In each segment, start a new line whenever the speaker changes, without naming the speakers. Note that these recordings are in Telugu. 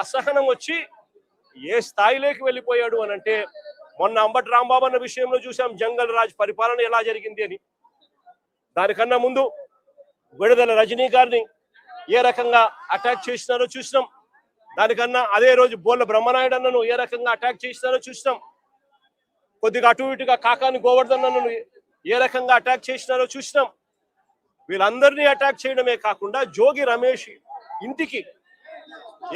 అసహనం వచ్చి ఏ స్థాయిలోకి వెళ్ళిపోయాడు అని అంటే, మొన్న అంబటి రాంబాబు అన్న విషయంలో చూసాం జంగల్ రాజ్ పరిపాలన ఎలా జరిగింది అని. దానికన్నా ముందు విడుదల రజనీ గారిని ఏ రకంగా అటాక్ చేసినారో చూసినాం. దానికన్నా అదే రోజు బోళ్ళ బ్రహ్మనాయుడు అన్నను ఏ రకంగా అటాక్ చేసినారో చూసినాం. కొద్దిగా అటు ఇటుగా కాకాని గోవర్ధన్ అన్నను ఏ రకంగా అటాక్ చేసినారో చూసినాం. వీళ్ళందరినీ అటాక్ చేయడమే కాకుండా జోగి రమేష్ ఇంటికి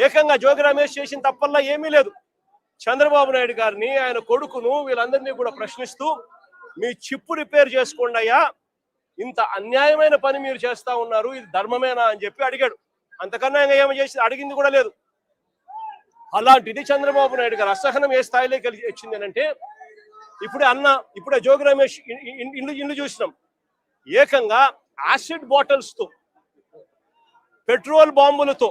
ఏకంగా జోగి రమేష్ చేసిన తప్పల్లా ఏమీ లేదు. చంద్రబాబు నాయుడు గారిని, ఆయన కొడుకును, వీళ్ళందరినీ కూడా ప్రశ్నిస్తూ మీ చిప్పు రిపేర్ చేసుకోండి అయ్యా, ఇంత అన్యాయమైన పని మీరు చేస్తా ఉన్నారు, ఇది ధర్మమేనా అని చెప్పి అడిగాడు. అంతకన్నా ఇంకా ఏమి చేసి అడిగింది కూడా లేదు. అలాంటిది చంద్రబాబు నాయుడు గారు అసహనం ఏ స్థాయిలోకి వచ్చింది అంటే, ఇప్పుడే జోగి రమేష్ ఇల్లు చూసినాం. ఏకంగా యాసిడ్ బాటిల్స్ తో, పెట్రోల్ బాంబులతో,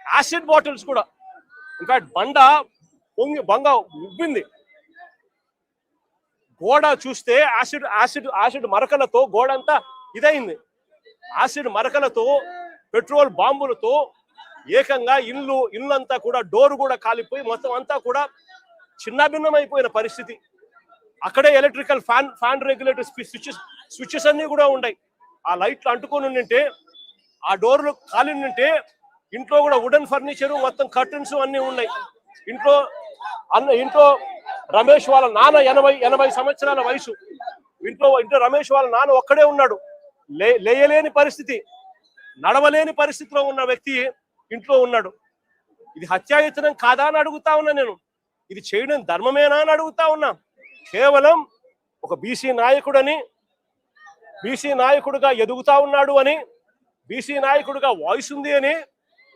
యాసిడ్ బాటిల్స్ కూడా, ఇన్ఫాక్ట్ బంగ ఉబ్బింది. గోడ చూస్తే యాసిడ్ మరకలతో గోడ అంతా ఇదైంది. యాసిడ్ మరకలతో, పెట్రోల్ బాంబులతో ఏకంగా ఇల్లంతా కూడా డోర్ కూడా కాలిపోయి మొత్తం అంతా కూడా చిన్నభిన్నమైపోయిన పరిస్థితి. అక్కడే ఎలక్ట్రికల్ ఫ్యాన్ రెగ్యులేటర్ స్విచ్చెస్ అన్ని కూడా ఉన్నాయి. ఆ లైట్లు అంటుకొని ఉంటే, ఆ డోర్లు కాలి ఉంటే, ఇంట్లో కూడా వుడెన్ ఫర్నిచరు, మొత్తం కర్టన్స్ అన్ని ఉన్నాయి. ఇంట్లో రమేష్ వాళ్ళ నాన్న 80 సంవత్సరాల వయసు. ఇంట్లో రమేష్ వాళ్ళ నాన్న ఒక్కడే ఉన్నాడు. లేయలేని పరిస్థితి, నడవలేని పరిస్థితిలో ఉన్న వ్యక్తి ఇంట్లో ఉన్నాడు. ఇది హత్యాయత్నం కాదా అని అడుగుతా ఉన్నా నేను. ఇది చేయడం ధర్మమేనా అని అడుగుతా ఉన్నా. కేవలం ఒక బీసీ నాయకుడని, బీసీ నాయకుడిగా ఎదుగుతా ఉన్నాడు అని, బీసీ నాయకుడిగా వాయిస్ ఉంది అని,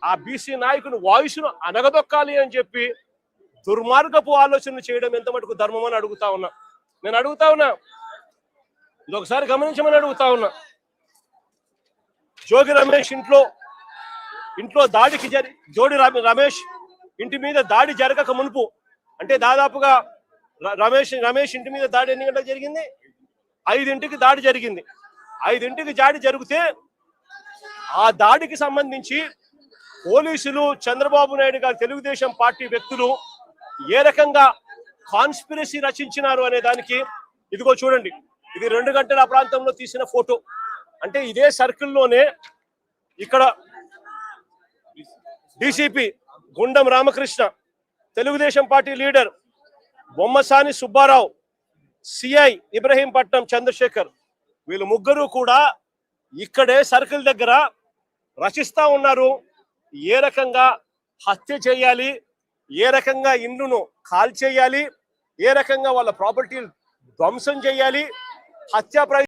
ఆ బీసీ నాయకుని వాయిస్ను అనగదొక్కాలి అని చెప్పి దుర్మార్గపు ఆలోచనలు చేయడం ఎంత మటుకు ధర్మం అని అడుగుతా ఉన్నా. నేను అడుగుతా ఉన్నా, ఇది ఒకసారి గమనించమని అడుగుతా ఉన్నా. జోగి రమేష్ ఇంట్లో దాడికి రమేష్ ఇంటి మీద దాడి జరగక మునుపు, అంటే దాదాపుగా రమేష్ ఇంటి మీద దాడి ఎన్ని గంటలకు జరిగింది? 5ంటికి దాడి జరిగింది. 5ంటికి దాడి జరిగితే ఆ దాడికి సంబంధించి పోలీసులు, చంద్రబాబు నాయుడు గారు, తెలుగుదేశం పార్టీ వ్యక్తులు ఏ రకంగా కాన్స్పిరసీ రచించినారు అనే దానికి ఇదిగో చూడండి. ఇది 2 గంటల ప్రాంతంలో తీసిన ఫోటో. అంటే ఇదే సర్కిల్లోనే ఇక్కడ DCP Gundam Ramakrishna, Telugu Desam party leader Bommasani Subbarao, CI Ibrahimpatnam Chandrasekhar, వీళ్ళు ముగ్గురు కూడా ఇక్కడే సర్కిల్ దగ్గర రచిస్తా ఉన్నారు. ఏ రకంగా హత్య చేయాలి, ఏ రకంగా ఇండ్లను కాల్చేయాలి, ఏ రకంగా వాళ్ళ ప్రాపర్టీ ధ్వంసం చేయాలి, హత్యా